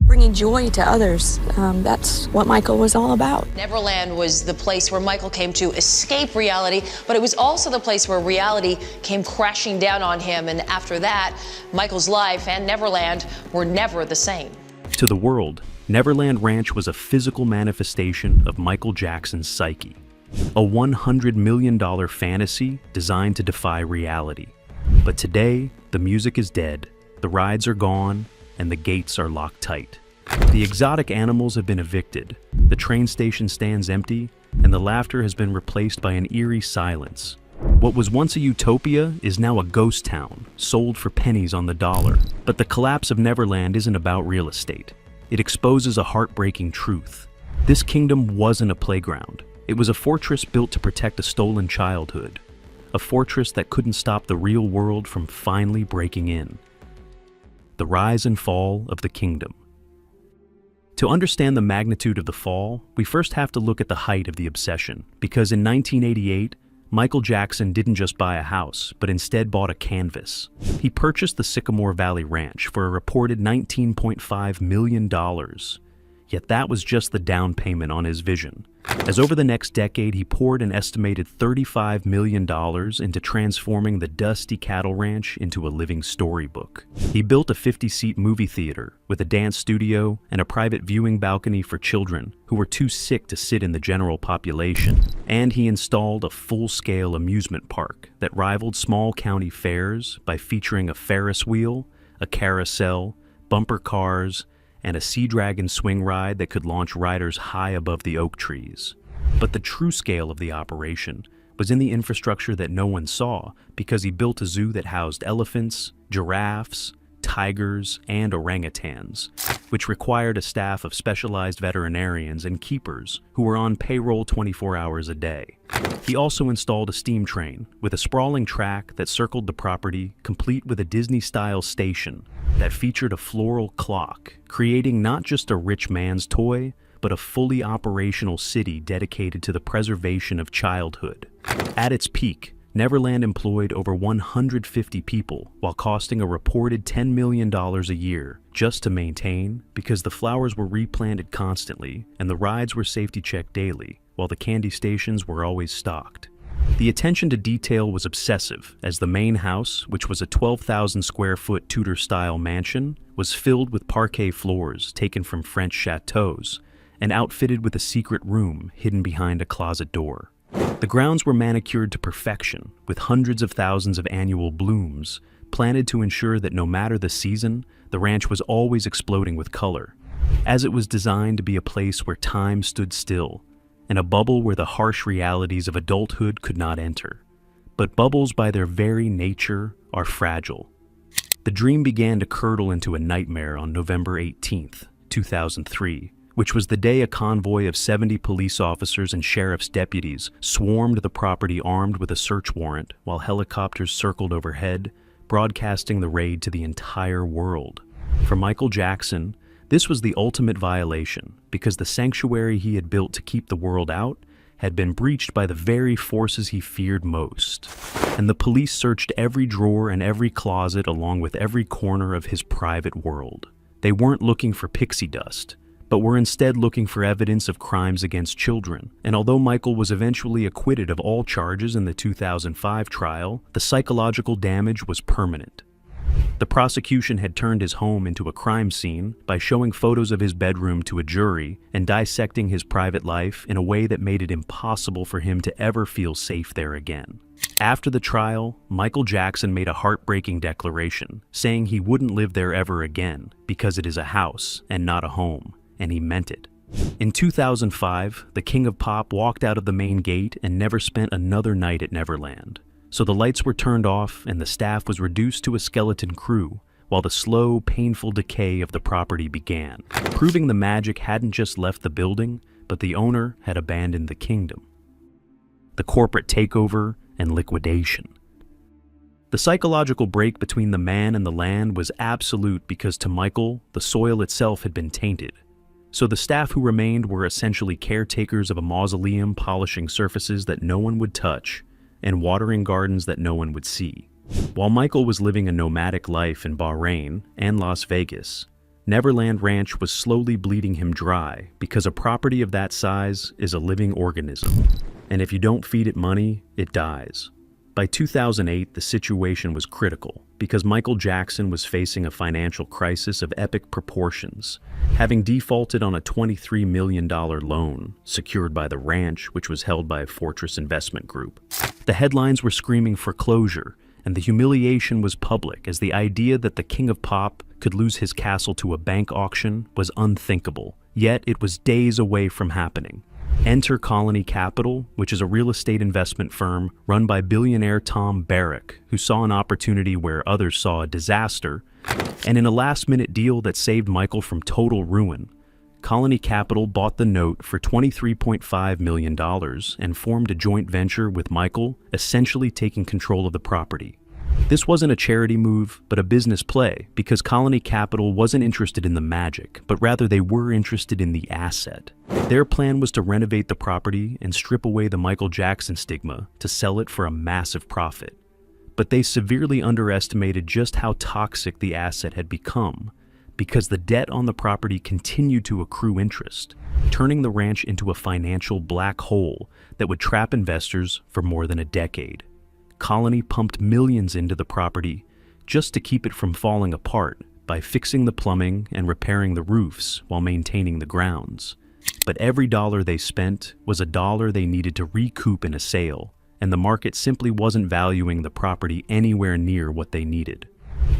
bringing joy to others. That's what Michael was all about. Neverland was the place where Michael came to escape reality, but it was also the place where reality came crashing down on him. And after that, Michael's life and Neverland were never the same. To the world, Neverland Ranch was a physical manifestation of Michael Jackson's psyche. A $100 million fantasy designed to defy reality. But today, the music is dead, the rides are gone, and the gates are locked tight. The exotic animals have been evicted, the train station stands empty, and the laughter has been replaced by an eerie silence. What was once a utopia is now a ghost town, sold for pennies on the dollar. But the collapse of Neverland isn't about real estate. It exposes a heartbreaking truth. This kingdom wasn't a playground. It was a fortress built to protect a stolen childhood. A fortress that couldn't stop the real world from finally breaking in. The rise and fall of the kingdom. To understand the magnitude of the fall, we first have to look at the height of the obsession, because in 1988, Michael Jackson didn't just buy a house, but instead bought a canvas. He purchased the Sycamore Valley Ranch for a reported $19.5 million. Yet that was just the down payment on his vision, as over the next decade he poured an estimated $35 million into transforming the dusty cattle ranch into a living storybook. He built a 50-seat movie theater with a dance studio and a private viewing balcony for children who were too sick to sit in the general population. And he installed a full-scale amusement park that rivaled small county fairs by featuring a Ferris wheel, a carousel, bumper cars, and a Sea Dragon swing ride that could launch riders high above the oak trees. But the true scale of the operation was in the infrastructure that no one saw, because he built a zoo that housed elephants, giraffes, tigers, and orangutans, which required a staff of specialized veterinarians and keepers who were on payroll 24 hours a day. He also installed a steam train with a sprawling track that circled the property, complete with a Disney-style station that featured a floral clock, creating not just a rich man's toy, but a fully operational city dedicated to the preservation of childhood. At its peak, Neverland employed over 150 people, while costing a reported $10 million a year just to maintain, because the flowers were replanted constantly and the rides were safety checked daily, while the candy stations were always stocked. The attention to detail was obsessive, as the main house, which was a 12,000 square foot Tudor-style mansion, was filled with parquet floors taken from French chateaux and outfitted with a secret room hidden behind a closet door. The grounds were manicured to perfection, with hundreds of thousands of annual blooms, planted to ensure that no matter the season, the ranch was always exploding with color, as it was designed to be a place where time stood still, and a bubble where the harsh realities of adulthood could not enter. But bubbles by their very nature are fragile. The dream began to curdle into a nightmare on November 18th, 2003, which was the day a convoy of 70 police officers and sheriff's deputies swarmed the property armed with a search warrant, while helicopters circled overhead, broadcasting the raid to the entire world. For Michael Jackson, this was the ultimate violation, because the sanctuary he had built to keep the world out had been breached by the very forces he feared most. And the police searched every drawer and every closet along with every corner of his private world. They weren't looking for pixie dust, but were instead looking for evidence of crimes against children. And although Michael was eventually acquitted of all charges in the 2005 trial, the psychological damage was permanent. The prosecution had turned his home into a crime scene by showing photos of his bedroom to a jury and dissecting his private life in a way that made it impossible for him to ever feel safe there again. After the trial, Michael Jackson made a heartbreaking declaration, saying he wouldn't live there ever again because it is a house and not a home, and he meant it. In 2005, the King of Pop walked out of the main gate and never spent another night at Neverland. So the lights were turned off and the staff was reduced to a skeleton crew, while the slow, painful decay of the property began, proving the magic hadn't just left the building, but the owner had abandoned the kingdom. The corporate takeover and liquidation. The psychological break between the man and the land was absolute, because to Michael, the soil itself had been tainted. So the staff who remained were essentially caretakers of a mausoleum, polishing surfaces that no one would touch and watering gardens that no one would see. While Michael was living a nomadic life in Bahrain and Las Vegas, Neverland Ranch was slowly bleeding him dry because a property of that size is a living organism, and if you don't feed it money, it dies. By 2008, the situation was critical because Michael Jackson was facing a financial crisis of epic proportions, having defaulted on a $23 million loan secured by the ranch, which was held by a Fortress Investment Group. The headlines were screaming foreclosure, and the humiliation was public as the idea that the King of Pop could lose his castle to a bank auction was unthinkable, yet it was days away from happening. Enter Colony Capital, which is a real estate investment firm run by billionaire Tom Barrack, who saw an opportunity where others saw a disaster, and in a last-minute deal that saved Michael from total ruin, Colony Capital bought the note for $23.5 million and formed a joint venture with Michael, essentially taking control of the property. This wasn't a charity move, but a business play, because Colony Capital wasn't interested in the magic, but rather they were interested in the asset. Their plan was to renovate the property and strip away the Michael Jackson stigma to sell it for a massive profit. But they severely underestimated just how toxic the asset had become, because the debt on the property continued to accrue interest, turning the ranch into a financial black hole that would trap investors for more than a decade. Colony pumped millions into the property just to keep it from falling apart by fixing the plumbing and repairing the roofs while maintaining the grounds. But every dollar they spent was a dollar they needed to recoup in a sale, and the market simply wasn't valuing the property anywhere near what they needed.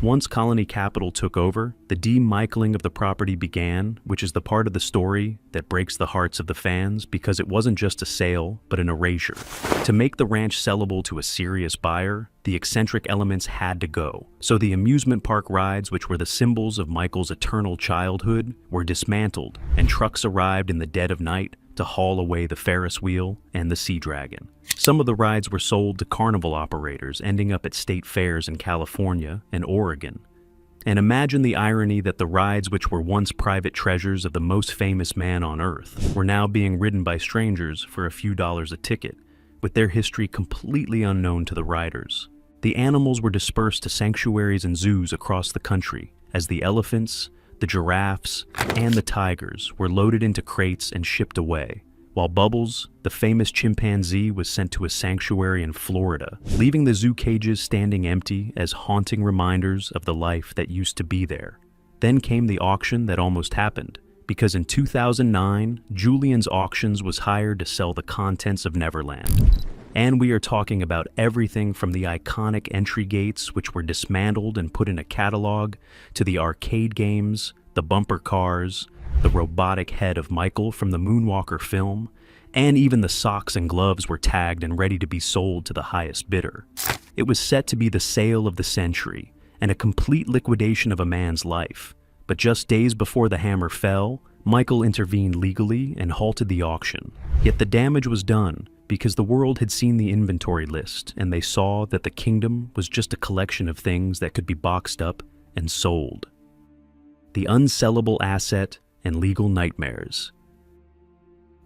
Once Colony Capital took over, the de-Michaeling of the property began, which is the part of the story that breaks the hearts of the fans because it wasn't just a sale, but an erasure. To make the ranch sellable to a serious buyer, the eccentric elements had to go. So the amusement park rides, which were the symbols of Michael's eternal childhood, were dismantled, and trucks arrived in the dead of night to haul away the Ferris wheel and the Sea Dragon. Some of the rides were sold to carnival operators, ending up at state fairs in California and Oregon. And imagine the irony that the rides, which were once private treasures of the most famous man on Earth, were now being ridden by strangers for a few dollars a ticket, with their history completely unknown to the riders. The animals were dispersed to sanctuaries and zoos across the country, as the elephants, the giraffes, and the tigers were loaded into crates and shipped away, while Bubbles, the famous chimpanzee, was sent to a sanctuary in Florida, leaving the zoo cages standing empty as haunting reminders of the life that used to be there. Then came the auction that almost happened, because in 2009, Julian's Auctions was hired to sell the contents of Neverland. And we are talking about everything from the iconic entry gates, which were dismantled and put in a catalog, to the arcade games, the bumper cars, the robotic head of Michael from the Moonwalker film, and even the socks and gloves were tagged and ready to be sold to the highest bidder. It was set to be the sale of the century, and a complete liquidation of a man's life. But just days before the hammer fell, Michael intervened legally and halted the auction. Yet the damage was done, because the world had seen the inventory list and they saw that the kingdom was just a collection of things that could be boxed up and sold. The unsellable asset and legal nightmares.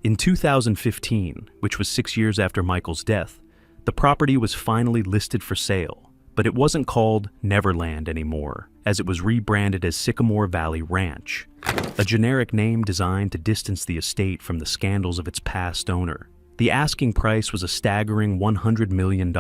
In 2015, which was 6 years after Michael's death, the property was finally listed for sale, but it wasn't called Neverland anymore, as it was rebranded as Sycamore Valley Ranch, a generic name designed to distance the estate from the scandals of its past owner. The asking price was a staggering $100 million,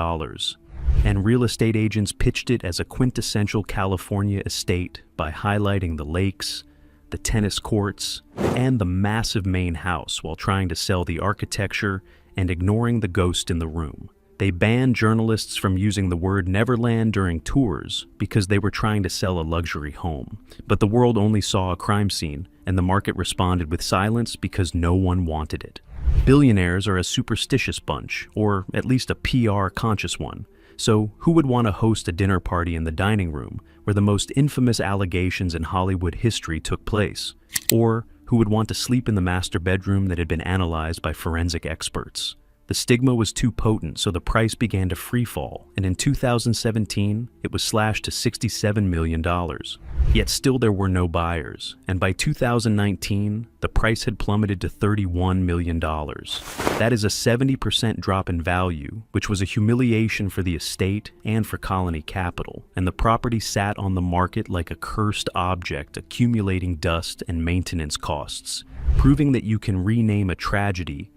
and real estate agents pitched it as a quintessential California estate by highlighting the lakes, the tennis courts, and the massive main house while trying to sell the architecture and ignoring the ghost in the room. They banned journalists from using the word Neverland during tours because they were trying to sell a luxury home. But the world only saw a crime scene, and the market responded with silence because no one wanted it. Billionaires are a superstitious bunch, or at least a PR-conscious one. So who would want to host a dinner party in the dining room where the most infamous allegations in Hollywood history took place? Or who would want to sleep in the master bedroom that had been analyzed by forensic experts? The stigma was too potent, so the price began to freefall, and in 2017, it was slashed to $67 million. Yet still there were no buyers, and by 2019, the price had plummeted to $31 million. That is a 70% drop in value, which was a humiliation for the estate and for Colony Capital, and the property sat on the market like a cursed object, accumulating dust and maintenance costs, proving that you can rename a tragedy,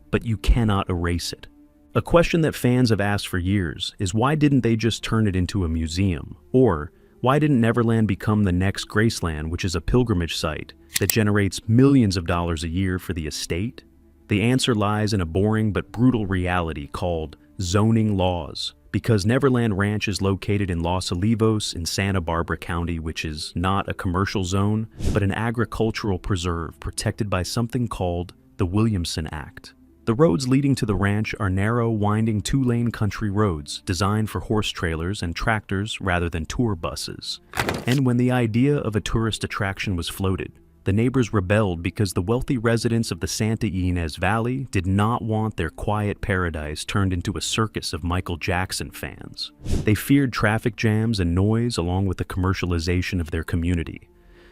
but you cannot erase it. A question that fans have asked for years is, why didn't they just turn it into a museum? Or why didn't Neverland become the next Graceland, which is a pilgrimage site that generates millions of dollars a year for the estate? The answer lies in a boring but brutal reality called zoning laws. Because Neverland Ranch is located in Los Olivos in Santa Barbara County, which is not a commercial zone, but an agricultural preserve protected by something called the Williamson Act. The roads leading to the ranch are narrow, winding two-lane country roads designed for horse trailers and tractors rather than tour buses. And when the idea of a tourist attraction was floated, the neighbors rebelled because the wealthy residents of the Santa Ynez Valley did not want their quiet paradise turned into a circus of Michael Jackson fans. They feared traffic jams and noise along with the commercialization of their community.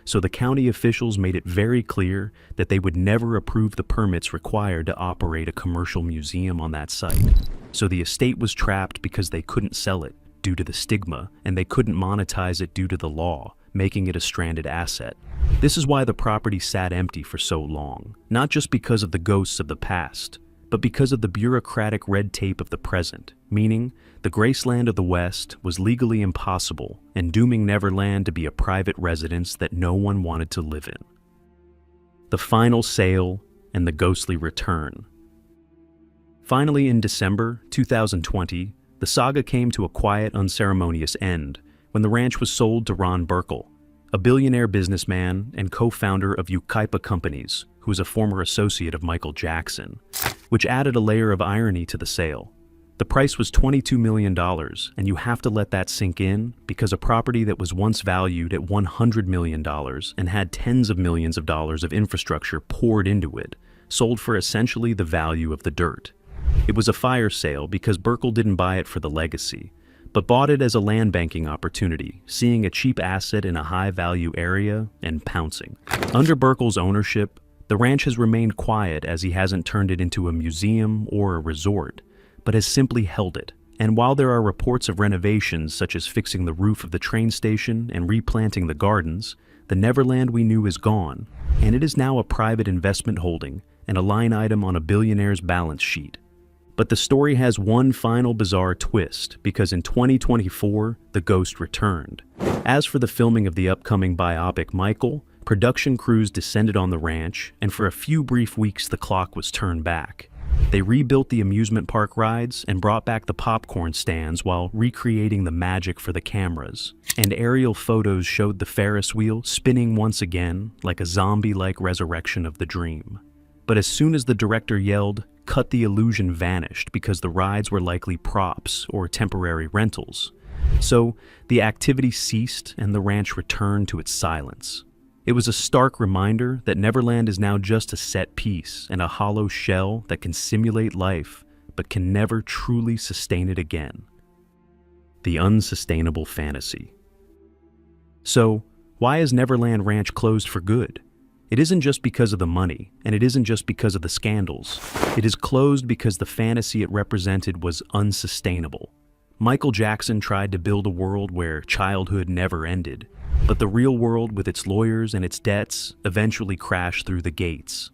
So the county officials made it very clear that they would never approve the permits required to operate a commercial museum on that site. So the estate was trapped because they couldn't sell it due to the stigma, and they couldn't monetize it due to the law, making it a stranded asset. This is why the property sat empty for so long, not just because of the ghosts of the past, but because of the bureaucratic red tape of the present, meaning the Graceland of the West was legally impossible and dooming Neverland to be a private residence that no one wanted to live in. The final sale and the ghostly return. Finally, in December 2020, the saga came to a quiet, unceremonious end when the ranch was sold to Ron Burkle, a billionaire businessman and co-founder of Yucaipa Companies, who was a former associate of Michael Jackson, which added a layer of irony to the sale. The price was $22 million, and you have to let that sink in because a property that was once valued at $100 million and had tens of millions of dollars of infrastructure poured into it, sold for essentially the value of the dirt. It was a fire sale because Burkle didn't buy it for the legacy, but bought it as a land banking opportunity, seeing a cheap asset in a high-value area and pouncing. Under Burkle's ownership, the ranch has remained quiet as he hasn't turned it into a museum or a resort, but has simply held it. And while there are reports of renovations such as fixing the roof of the train station and replanting the gardens, the Neverland we knew is gone, and it is now a private investment holding and a line item on a billionaire's balance sheet. But the story has one final bizarre twist, because in 2024, the ghost returned. As for the filming of the upcoming biopic Michael, production crews descended on the ranch, and for a few brief weeks the clock was turned back. They rebuilt the amusement park rides and brought back the popcorn stands while recreating the magic for the cameras. And aerial photos showed the Ferris wheel spinning once again like a zombie-like resurrection of the dream. But as soon as the director yelled, "Cut," the illusion vanished because the rides were likely props or temporary rentals. So the activity ceased and the ranch returned to its silence. It was a stark reminder that Neverland is now just a set piece and a hollow shell that can simulate life, but can never truly sustain it again. The unsustainable fantasy. So, why is Neverland Ranch closed for good? It isn't just because of the money, and it isn't just because of the scandals. It is closed because the fantasy it represented was unsustainable. Michael Jackson tried to build a world where childhood never ended, but the real world with its lawyers and its debts eventually crashed through the gates.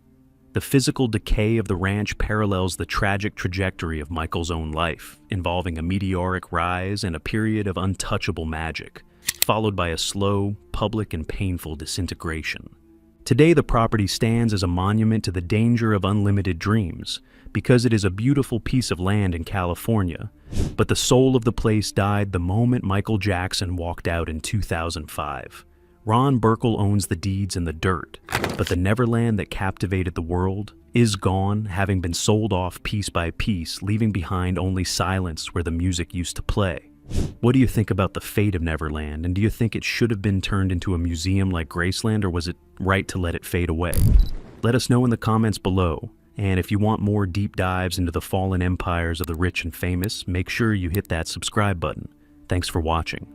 The physical decay of the ranch parallels the tragic trajectory of Michael's own life, involving a meteoric rise and a period of untouchable magic, followed by a slow, public, and painful disintegration. Today, the property stands as a monument to the danger of unlimited dreams, because it is a beautiful piece of land in California, but the soul of the place died the moment Michael Jackson walked out in 2005. Ron Burkle owns the deeds in the dirt, but the Neverland that captivated the world is gone, having been sold off piece by piece, leaving behind only silence where the music used to play. What do you think about the fate of Neverland, and do you think it should have been turned into a museum like Graceland, or was it right to let it fade away? Let us know in the comments below. And if you want more deep dives into the fallen empires of the rich and famous, make sure you hit that subscribe button. Thanks for watching.